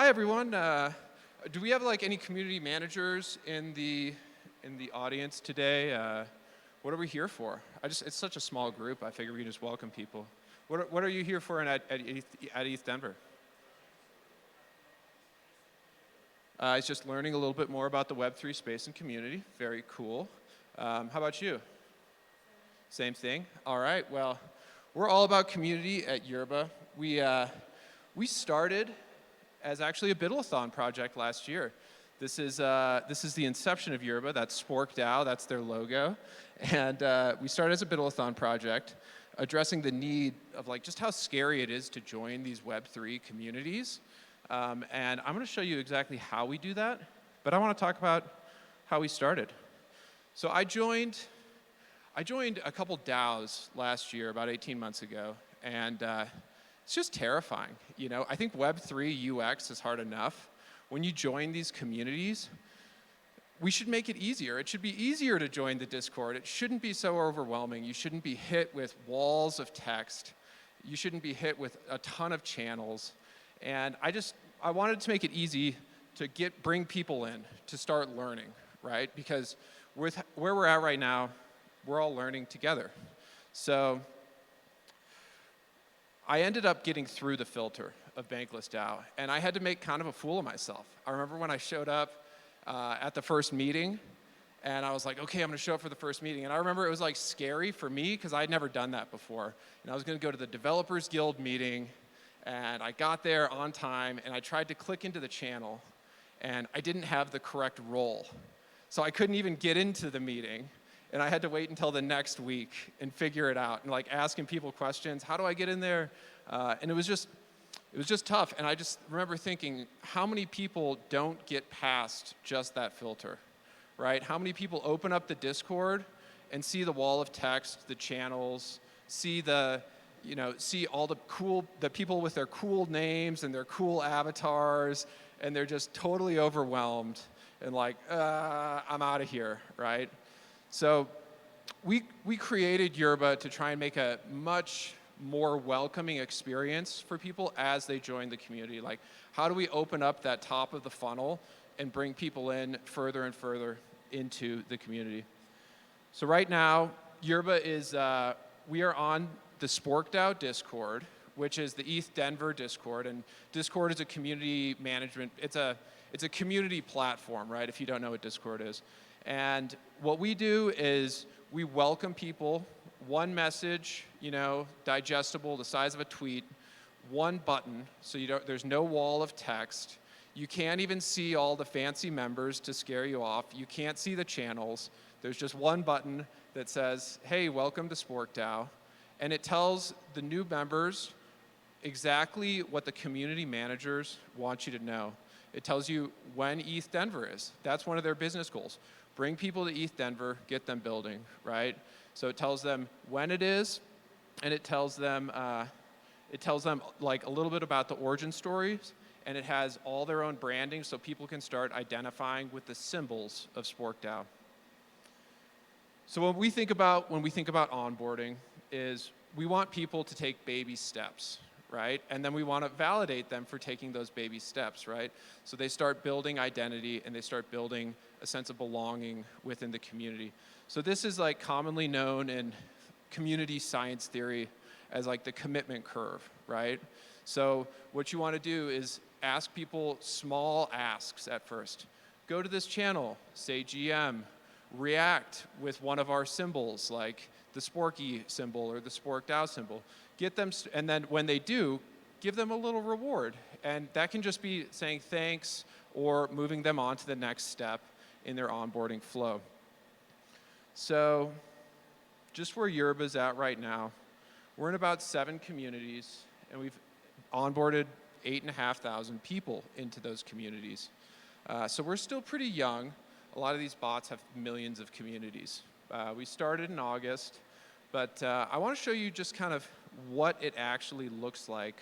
everyone. Do we have like any community managers in the audience today? What are we here for? It's such a small group. I figure we can just welcome people. What are you here for at East Denver? It's just learning a little bit more about the Web3 space and community. Very cool. How about you? Same thing. All right. Well, we're all about community at Yerba. We started as actually a Biddle-a-thon project last year. This is the inception of Yerba. That's SporkDAO. That's their logo. And we started as a Biddle-a-thon project, addressing the need of like just how scary it is to join these Web3 communities. And I'm going to show you exactly how we do that, but I want to talk about how we started. So I joined a couple DAOs last year, about 18 months ago, and it's just terrifying. You know, I think Web3 UX is hard enough. When you join these communities, we should make it easier. It should be easier to join the Discord. It shouldn't be so overwhelming. You shouldn't be hit with walls of text. You shouldn't be hit with a ton of channels. And I wanted to make it easy to bring people in to start learning, right? Because with where we're at right now, we're all learning together. So I ended up getting through the filter of Bankless DAO, and I had to make kind of a fool of myself. I remember when I showed up at the first meeting, and I was like, okay, I'm gonna show up for the first meeting. And I remember it was like scary for me because I'd never done that before. And I was gonna go to the Developers Guild meeting, and I got there on time, and I tried to click into the channel, and I didn't have the correct role. So I couldn't even get into the meeting, and I had to wait until the next week and figure it out, and like asking people questions, how do I get in there? And it was just tough, and I just remember thinking, how many people don't get past just that filter, right? How many people open up the Discord and see the wall of text, the channels, see all the people with their cool names and their cool avatars, and they're just totally overwhelmed and like, I'm out of here, right? So we created Yerba to try and make a much more welcoming experience for people as they join the community. Like, how do we open up that top of the funnel and bring people in further and further into the community? So right now, Yerba is, we are on the SporkDAO Discord, which is the ETH Denver Discord, and Discord is a community management, it's a community platform, right, if you don't know what Discord is. And what we do is we welcome people, one message, digestible, the size of a tweet, one button, so there's no wall of text. You can't even see all the fancy members to scare you off. You can't see the channels. There's just one button that says, hey, welcome to SporkDAO. And it tells the new members exactly what the community managers want you to know. It tells you when ETH Denver is. That's one of their business goals. Bring people to ETH Denver, get them building, right? So it tells them when it is, and it tells them like a little bit about the origin stories, and it has all their own branding so people can start identifying with the symbols of SporkDAO. So when we think about onboarding is we want people to take baby steps, right? And then we want to validate them for taking those baby steps, right? So they start building identity and they start building a sense of belonging within the community. So this is like commonly known in community science theory as like the commitment curve, right? So what you want to do is ask people small asks at first. Go to this channel, say GM, react with one of our symbols like the Sporky symbol or the SporkDAO symbol. Get them, and then when they do, give them a little reward. And that can just be saying thanks or moving them on to the next step in their onboarding flow. So just where Yerba's at right now, we're in about 7 communities, and we've onboarded 8,500 people into those communities. So we're still pretty young. A lot of these bots have millions of communities. We started in August, but I want to show you just kind of what it actually looks like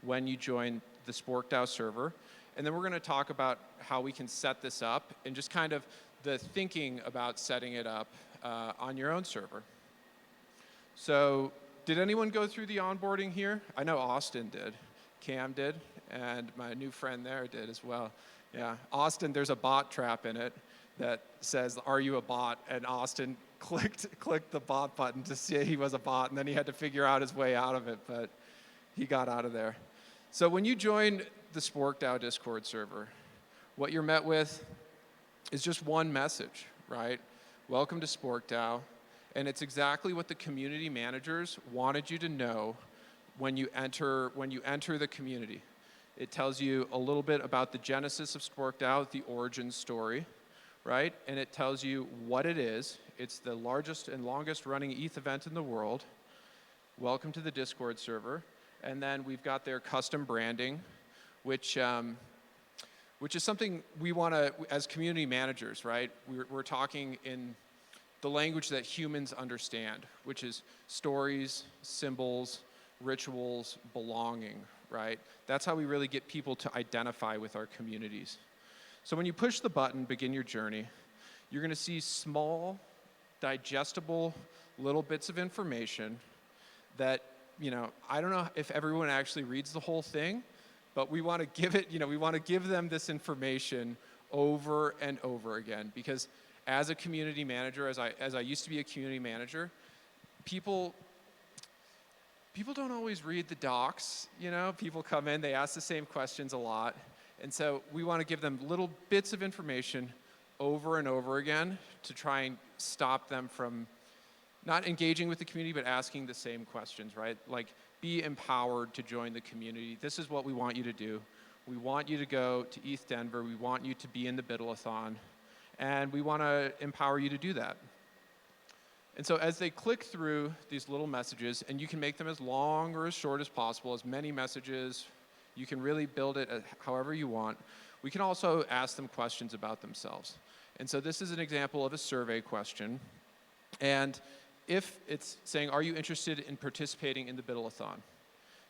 when you join the SporkDAO server. And then we're going to talk about how we can set this up and just kind of the thinking about setting it up on your own server. So did anyone go through the onboarding here? I know Austin did. Cam did. and my new friend there did as well. Yeah, Austin, there's a bot trap in it that says, "Are you a bot?" And Austin clicked the bot button to see he was a bot, and then he had to figure out his way out of it, but he got out of there. So when you join the SporkDAO Discord server, what you're met with is just one message, right? Welcome to SporkDAO. And it's exactly what the community managers wanted you to know when you enter the community. It tells you a little bit about the genesis of SporkDAO, the origin story, right? And it tells you what it is. It's the largest and longest running ETH event in the world. Welcome to the Discord server. And then we've got their custom branding, which is something we want to, as community managers, right? We're talking in the language that humans understand, which is stories, symbols, rituals, belonging, right? That's how we really get people to identify with our communities. So when you push the button, begin your journey, you're going to see small, digestible little bits of information that, I don't know if everyone actually reads the whole thing, but we want to give it, we want to give them this information over and over again, because as a community manager, as I used to be a community manager, people don't always read the docs, People come in, they ask the same questions a lot, and so we want to give them little bits of information over and over again to try and stop them from not engaging with the community, but asking the same questions, right? Like, be empowered to join the community. This is what we want you to do. We want you to go to ETH Denver. We want you to be in the Biddle-a-thon. And we want to empower you to do that. And so as they click through these little messages, and you can make them as long or as short as possible, as many messages, you can really build it however you want. We can also ask them questions about themselves. And so this is an example of a survey question. And if it's saying, are you interested in participating in the Biddle-a-thon?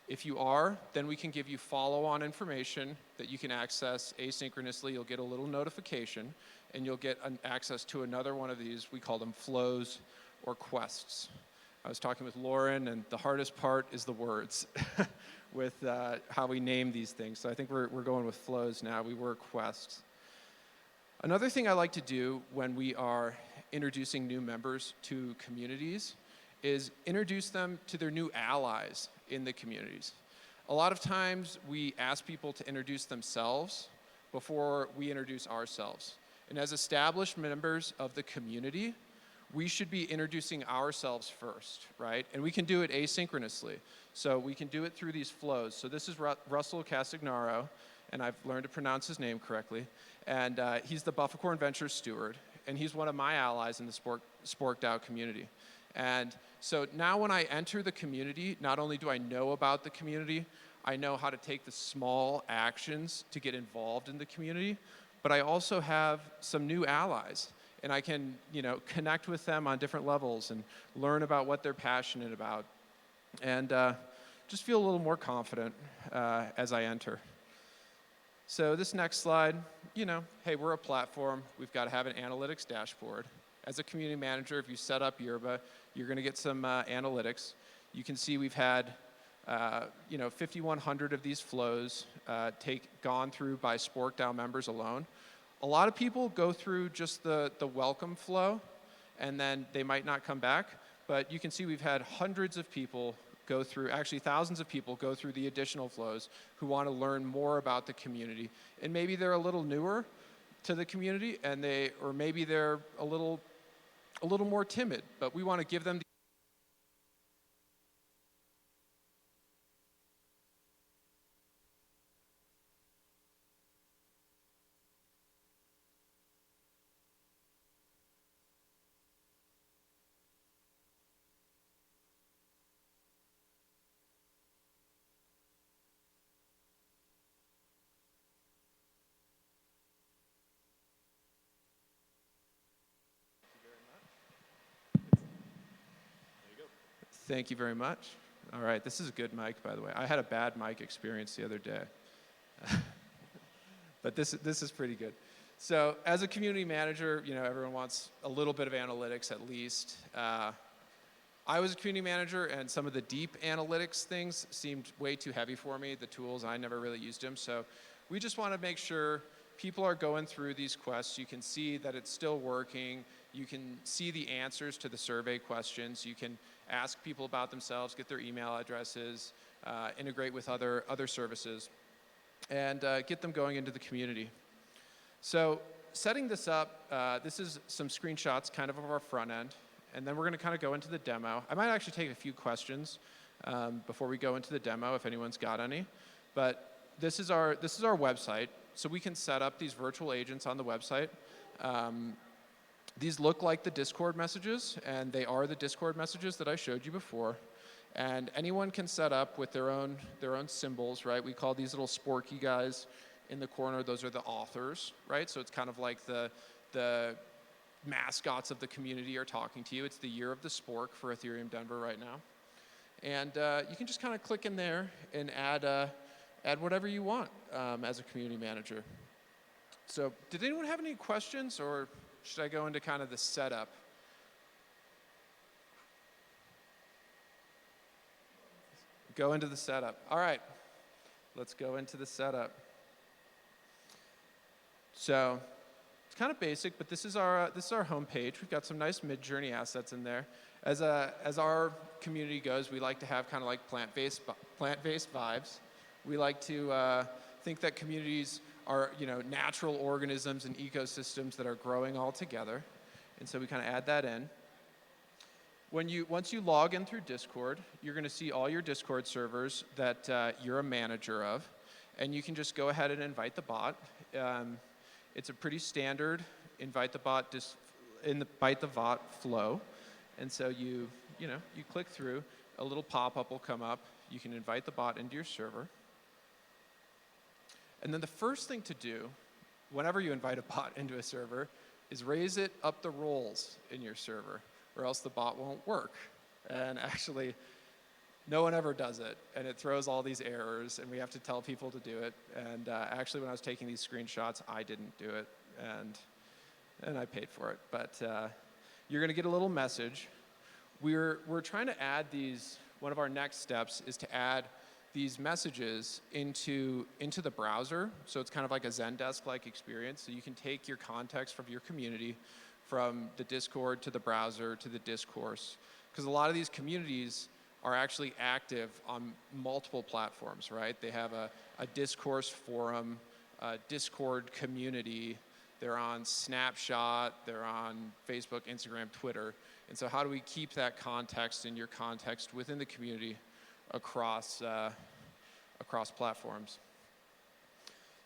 If you are, then we can give you follow-on information that you can access asynchronously. You'll get a little notification, and you'll get access to another one of these. We call them flows or quests. I was talking with Lauren, and the hardest part is the words with how we name these things. So I think we're going with flows now. We were quests. Another thing I like to do when we are introducing new members to communities is introduce them to their new allies in the communities. A lot of times we ask people to introduce themselves before we introduce ourselves. And as established members of the community, we should be introducing ourselves first, right? And we can do it asynchronously. So we can do it through these flows. So this is Russell Castagnaro, and I've learned to pronounce his name correctly. And he's the Buffacorn Ventures steward, and he's one of my allies in the SporkDAO community. And so now when I enter the community, not only do I know about the community, I know how to take the small actions to get involved in the community, but I also have some new allies. And I can, connect with them on different levels and learn about what they're passionate about. And just feel a little more confident as I enter. So this next slide, hey, we're a platform. We've got to have an analytics dashboard. As a community manager, if you set up Yerba, you're going to get some analytics. You can see we've had 5,100 of these flows gone through by SporkDAO members alone. A lot of people go through just the welcome flow, and then they might not come back. But you can see we've had hundreds of people go through, actually thousands of people go through the additional flows who want to learn more about the community. And maybe they're a little newer to the community, or maybe they're a little more timid. But we want to give them the Thank you very much. All right, this is a good mic, by the way. I had a bad mic experience the other day. But this is pretty good. So as a community manager, everyone wants a little bit of analytics at least. I was a community manager, and some of the deep analytics things seemed way too heavy for me, the tools. I never really used them. So we just want to make sure people are going through these quests. You can see that it's still working. You can see the answers to the survey questions. You can ask people about themselves, get their email addresses, integrate with other services, and get them going into the community. So setting this up, this is some screenshots kind of our front end. And then we're going to kind of go into the demo. I might actually take a few questions before we go into the demo, if anyone's got any. But this is our website. So we can set up these virtual agents on the website. These look like the Discord messages, and they are the Discord messages that I showed you before. And anyone can set up with their own symbols, right? We call these little sporky guys in the corner. Those are the authors, right? So it's kind of like the mascots of the community are talking to you. It's the year of the spork for Ethereum Denver right now. And you can just kind of click in there and add whatever you want as a community manager. So did anyone have any questions, or should I go into kind of the setup? Go into the setup. All right, let's go into the setup. So it's kind of basic, but this is our home page. We've got some nice mid-journey assets in there. As our community goes, we like to have kind of like plant-based vibes. We like to think that communities are natural organisms and ecosystems that are growing all together, and so we kind of add that in. Once you log in through Discord, you're going to see all your Discord servers that you're a manager of, and you can just go ahead and invite the bot. It's a pretty standard invite the bot flow, and so you click through, a little pop-up will come up. You can invite the bot into your server, and then the first thing to do, whenever you invite a bot into a server, is raise it up the roles in your server, or else the bot won't work. And actually, no one ever does it, and it throws all these errors, and we have to tell people to do it. And actually, when I was taking these screenshots, I didn't do it, and I paid for it. But you're going to get a little message. We're trying to add these. One of our next steps is to add these messages into the browser. So it's kind of like a Zendesk-like experience. So you can take your context from your community, from the Discord to the browser to the discourse, because a lot of these communities are actually active on multiple platforms, right? They have a discourse forum, a Discord community, they're on Snapshot, they're on Facebook, Instagram, Twitter. And so how do we keep that context in your context within the community across platforms?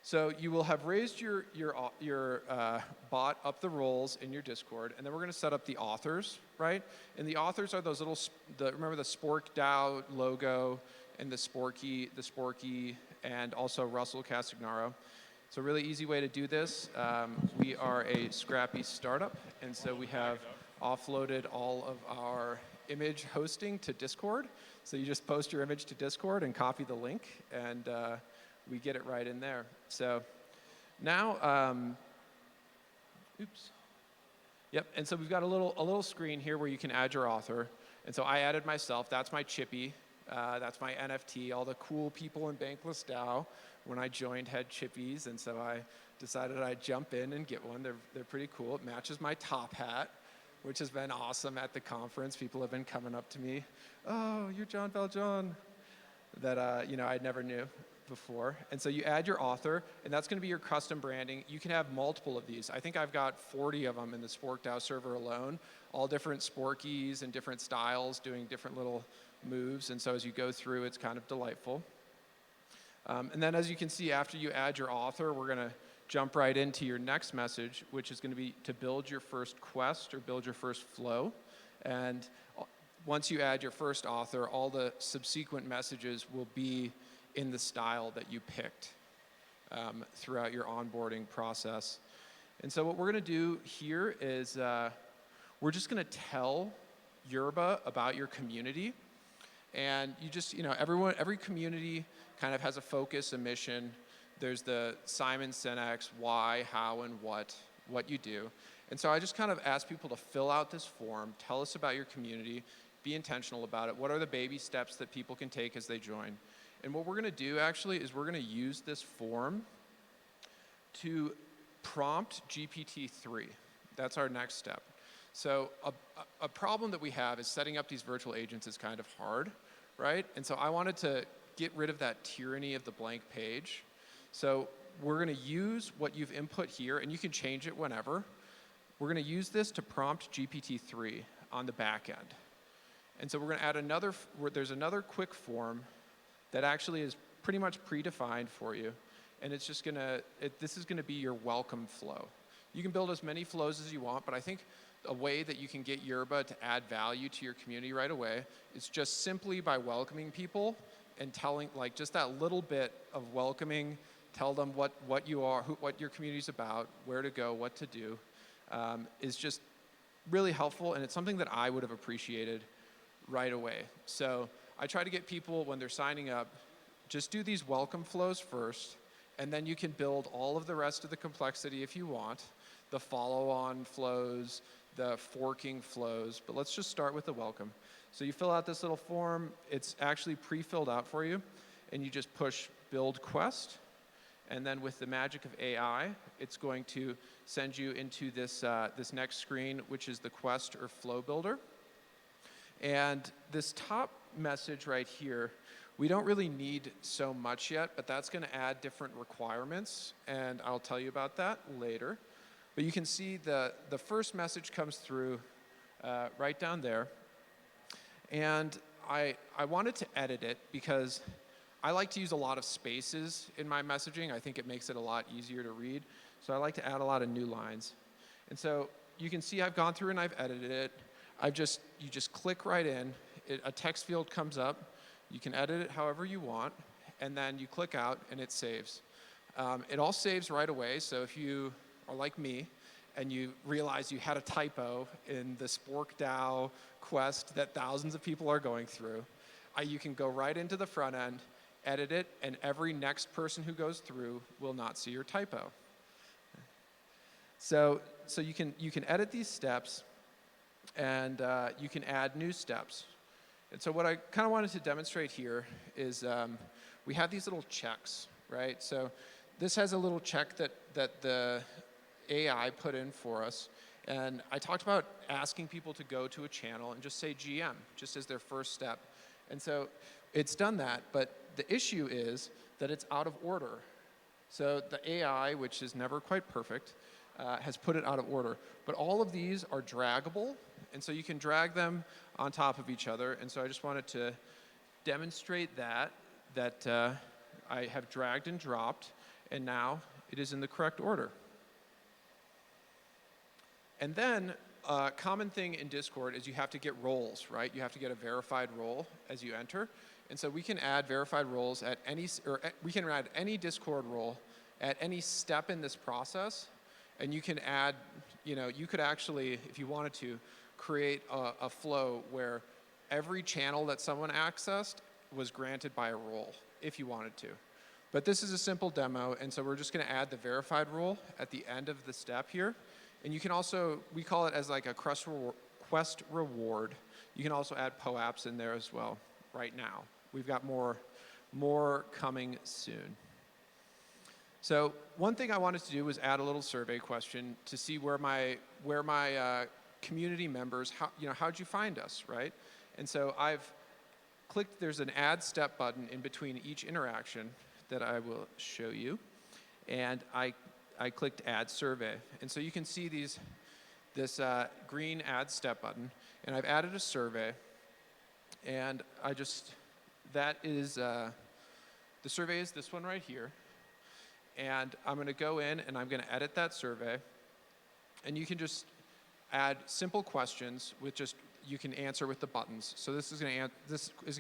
So you will have raised your bot up the roles in your Discord, and then we're going to set up the authors, right? And the authors are those little, remember the Spork DAO logo and the Sporky, and also Russell Castagnaro. It's a really easy way to do this. We are a scrappy startup, and so we have offloaded all of our image hosting to Discord. So you just post your image to Discord and copy the link, and we get it right in there. So now, oops. Yep, and so we've got a little screen here where you can add your author. And so I added myself. That's my chippy. That's my NFT. All the cool people in Bankless DAO, when I joined, had chippies, and so I decided I'd jump in and get one. They're pretty cool. It matches my top hat, which has been awesome at the conference. People have been coming up to me, "Oh, you're John Valjean," that I never knew before. And so you add your author, and that's going to be your custom branding. You can have multiple of these. I think I've got 40 of them in the SporkDAO server alone, all different Sporkies and different styles doing different little moves. And so as you go through, it's kind of delightful. And then as you can see, after you add your author, we're going to jump right into your next message, which is going to be to build your first quest or build your first flow. And once you add your first author, all the subsequent messages will be in the style that you picked throughout your onboarding process. And so what we're going to do here is we're just going to tell Yerba about your community. And you just, every community kind of has a focus, a mission. There's the Simon Sinek's why, how, and what you do. And so I just kind of ask people to fill out this form, tell us about your community, Be intentional about it. What are the baby steps that people can take as they join? And what we're going to do actually is we're going to use this form to prompt GPT-3. That's our next step. So a problem that we have is setting up these virtual agents is kind of hard, right? And so I wanted to get rid of that tyranny of the blank page. So we're going to use what you've input here, and you can change it whenever. We're going to use this to prompt GPT-3 on the back end. And so we're going to add there's another quick form that actually is pretty much predefined for you. And it's just this is going to be your welcome flow. You can build as many flows as you want, but I think a way that you can get Yerba to add value to your community right away is just simply by welcoming people and telling, like, just that little bit of welcoming, tell them what you are, what your community's about, where to go, what to do, is just really helpful, and it's something that I would have appreciated right away. So I try to get people, when they're signing up, just do these welcome flows first, and then you can build all of the rest of the complexity if you want, the follow-on flows, the forking flows, but let's just start with the welcome. So you fill out this little form. It's actually pre-filled out for you, and you just push build quest, and then with the magic of AI, it's going to send you into this, this next screen, which is the quest or flow builder. And this top message right here, we don't really need so much yet, but that's going to add different requirements, and I'll tell you about that later. But you can see the first message comes through right down there. And I wanted to edit it because I like to use a lot of spaces in my messaging. I think it makes it a lot easier to read. So I like to add a lot of new lines. And so you can see I've gone through and I've edited it. You just click right in. A text field comes up. You can edit it however you want. And then you click out and it saves. It all saves right away. So if you are like me and you realize you had a typo in the Spork DAO quest that thousands of people are going through, you can go right into the front end, edit it, and every next person who goes through will not see your typo. So you can edit these steps, and you can add new steps. And so what I kind of wanted to demonstrate here is we have these little checks, right? So this has a little check that the AI put in for us. And I talked about asking people to go to a channel and just say GM, just as their first step. And so it's done that, but the issue is that it's out of order. So the AI, which is never quite perfect, has put it out of order. But all of these are draggable, and so you can drag them on top of each other. And so I just wanted to demonstrate that I have dragged and dropped, and now it is in the correct order. And then a common thing in Discord is you have to get roles, right? You have to get a verified role as you enter. And so we can add verified roles at we can add any Discord role at any step in this process. And you can add, you could actually, if you wanted to, create a flow where every channel that someone accessed was granted by a role, if you wanted to. But this is a simple demo, and so we're just going to add the verified role at the end of the step here. And you can also, we call it as like a quest reward. You can also add POAPs in there as well right now. We've got more coming soon. So one thing I wanted to do was add a little survey question to see where my community members, how'd you find us, right? And so I've clicked, there's an add step button in between each interaction that I will show you. And I clicked add survey. And so you can see this green add step button, and I've added a survey. And the survey is this one right here. And I'm going to go in and I'm going to edit that survey. And you can just add simple questions with you can answer with the buttons. So this is going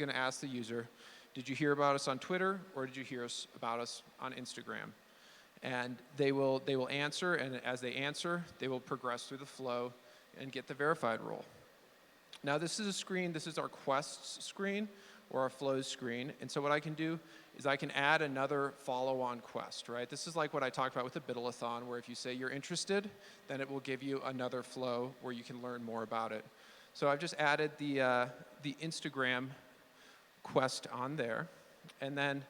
to ask the user, did you hear about us on Twitter or did you hear about us on Instagram? And they will answer, and as they answer, they will progress through the flow and get the verified role. Now this is a screen, this is our quests screen or our flows screen. And so what I can do is I can add another follow-on quest, right? This is like what I talked about with the Biddle-a-thon, where if you say you're interested, then it will give you another flow where you can learn more about it. So I've just added the Instagram quest on there. And then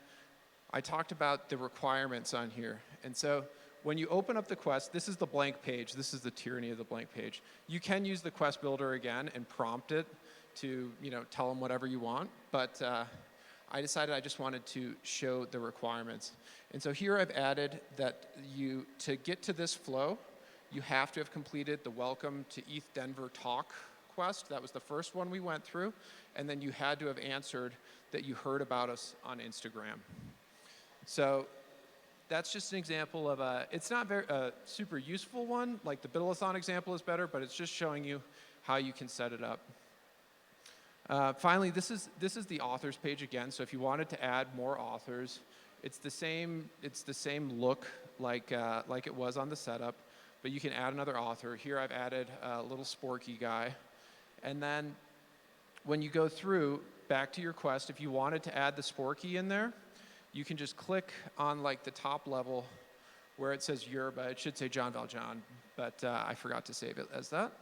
I talked about the requirements on here. And so when you open up the quest, this is the blank page. This is the tyranny of the blank page. You can use the quest builder again and prompt it to tell them whatever you want. But I decided I just wanted to show the requirements. And so here I've added that to get to this flow, you have to have completed the Welcome to ETH Denver talk quest. That was the first one we went through. And then you had to have answered that you heard about us on Instagram. So that's just an example of it's not very super useful one. Like the Biddle-a-thon example is better, but it's just showing you how you can set it up. Finally, this is the authors page again. So if you wanted to add more authors, it's the same look like it was on the setup, but you can add another author. Here I've added a little sporky guy. And then when you go through back to your quest, if you wanted to add the sporky in there, you can just click on like the top level where it says Yerba. It should say John Valjean, but I forgot to save it as that.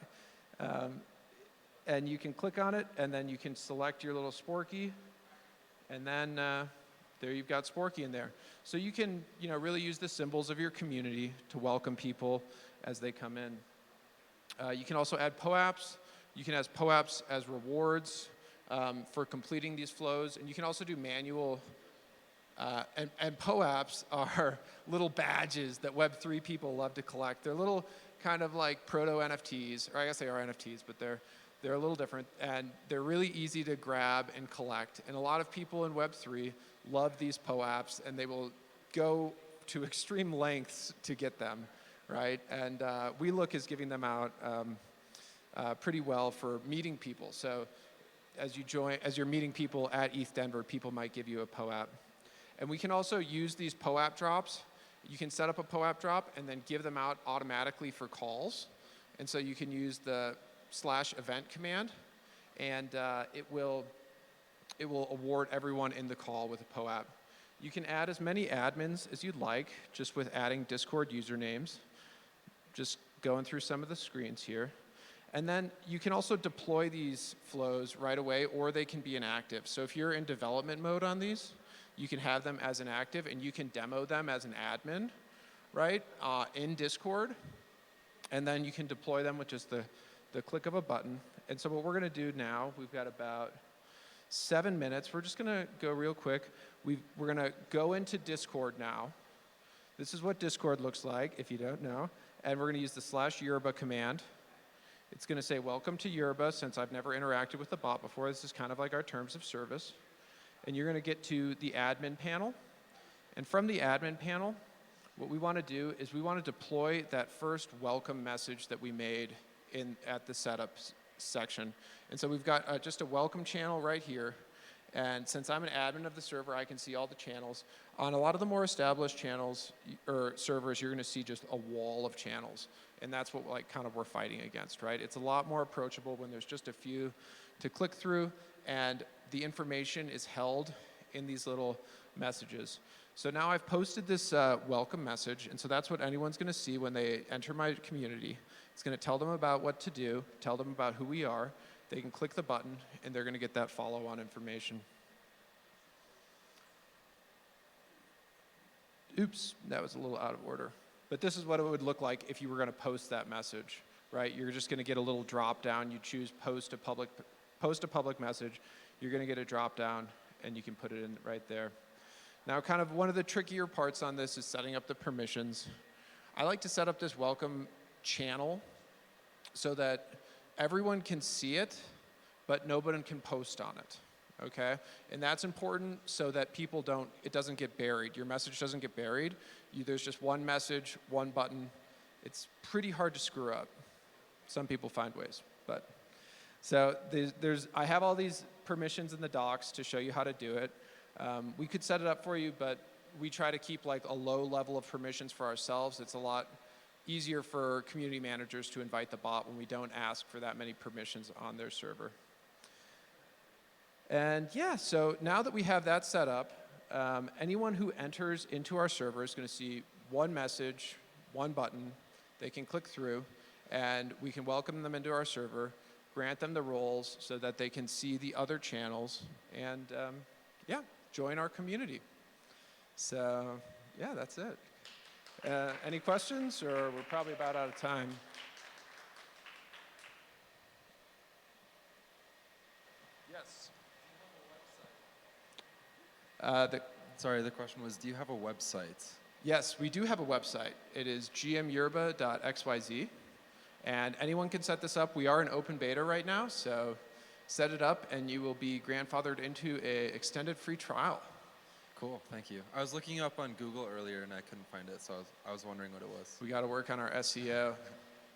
And you can click on it, and then you can select your little sporky, and then there you've got sporky in there. So you can really use the symbols of your community to welcome people as they come in. You can also add POAPs. You can add POAPs as rewards for completing these flows, and you can also do manual. And POAPs are little badges that Web3 people love to collect. They're little kind of like proto-NFTs, or I guess they are NFTs, but they're a little different, and they're really easy to grab and collect. And a lot of people in Web3 love these POAPs, and they will go to extreme lengths to get them, right? And WeLook is giving them out pretty well for meeting people. So as you're meeting people at ETH Denver, people might give you a POAP. And we can also use these POAP drops. You can set up a POAP drop and then give them out automatically for calls. And so you can use the /event command, and it will award everyone in the call with a POAP. You can add as many admins as you'd like, just with adding Discord usernames. Just going through some of the screens here. And then you can also deploy these flows right away, or they can be inactive. So if you're in development mode on these, you can have them as inactive, and you can demo them as an admin, right, in Discord. And then you can deploy them with just the click of a button. And so what we're going to do now, we've got about 7 minutes. We're just going to go real quick. We're going to go into Discord now. This is what Discord looks like, if you don't know. And we're going to use the /Yerba command. It's going to say, welcome to Yerba, since I've never interacted with the bot before. This is kind of like our terms of service. And you're going to get to the admin panel. And from the admin panel, what we want to do is we want to deploy that first welcome message that we made at the setup section. And so we've got just a welcome channel right here. And since I'm an admin of the server, I can see all the channels. On a lot of the more established channels or servers, you're going to see just a wall of channels. And that's what we're fighting against, right? It's a lot more approachable when there's just a few to click through, and the information is held in these little messages. So now I've posted this welcome message, and so that's what anyone's going to see when they enter my community. It's going to tell them about what to do, tell them about who we are. They can click the button, and they're going to get that follow-on information. Oops, that was a little out of order. But this is what it would look like if you were going to post that message, right? You're just going to get a little drop-down. You choose post a public message. You're going to get a drop-down, and you can put it in right there. Now, kind of one of the trickier parts on this is setting up the permissions. I like to set up this welcome channel so that everyone can see it, but nobody can post on it, okay? And that's important so that it doesn't get buried. Your message doesn't get buried. There's just one message, one button. It's pretty hard to screw up. Some people find ways, but. So I have all these permissions in the docs to show you how to do it. We could set it up for you, but we try to keep like a low level of permissions for ourselves. It's a lot easier for community managers to invite the bot when we don't ask for that many permissions on their server. And yeah, so now that we have that set up, anyone who enters into our server is going to see one message, one button. They can click through, and we can welcome them into our server. grant them the roles so that they can see the other channels and, yeah, join our community. So, yeah, that's it. Any questions, or we're probably about out of time? Yes. Sorry, the question was, do you have a website? Yes, we do have a website. It is gmyerba.xyz, and anyone can set this up. We are in open beta right now, so set it up, and you will be grandfathered into an extended free trial. Cool, thank you. I was looking up on Google earlier, and I couldn't find it, so I was wondering what it was. We got to work on our SEO.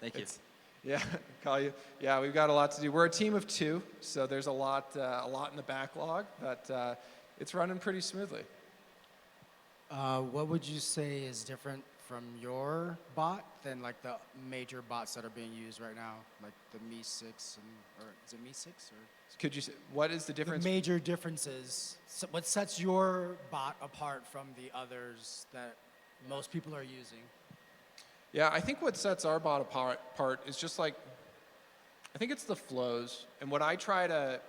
Thank you. Yeah, call you. Yeah, we've got a lot to do. We're a team of 2, so there's a lot in the backlog, but it's running pretty smoothly. What would you say is different from your bot than like the major bots that are being used right now, like the Me6 or is it Me6 or? Could you say, what is the difference? The major differences. So what sets your bot apart from the others that most people are using? Yeah, I think what sets our bot apart is just like, I think it's the flows. And what I try to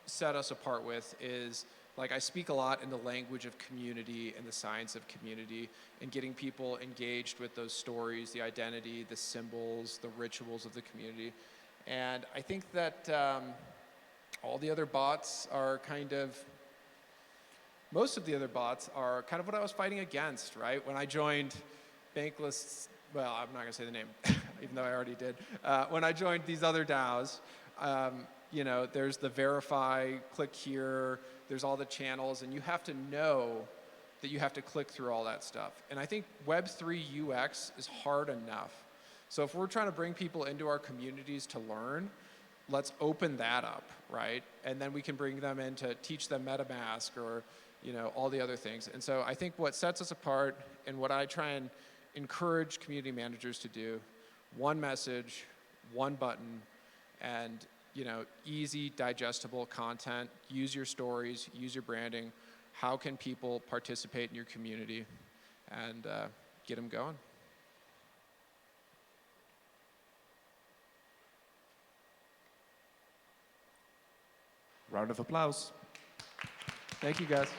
set us apart with is, like, I speak a lot in the language of community and the science of community and getting people engaged with those stories, the identity, the symbols, the rituals of the community. And I think that all the other bots are most of the other bots are kind of what I was fighting against, right? When I joined Bankless, well, I'm not gonna say the name, even though I already did. When I joined these other DAOs, you know, there's the verify, click here, there's all the channels, and you have to know that you have to click through all that stuff. And I think Web3 UX is hard enough. So if we're trying to bring people into our communities to learn, let's open that up, right? And then we can bring them in to teach them MetaMask or, you know, all the other things. And so I think what sets us apart and what I try and encourage community managers to do, one message, one button, and, you know, easy, digestible content. Use your stories, use your branding. How can people participate in your community and get them going? Round of applause. Thank you, guys.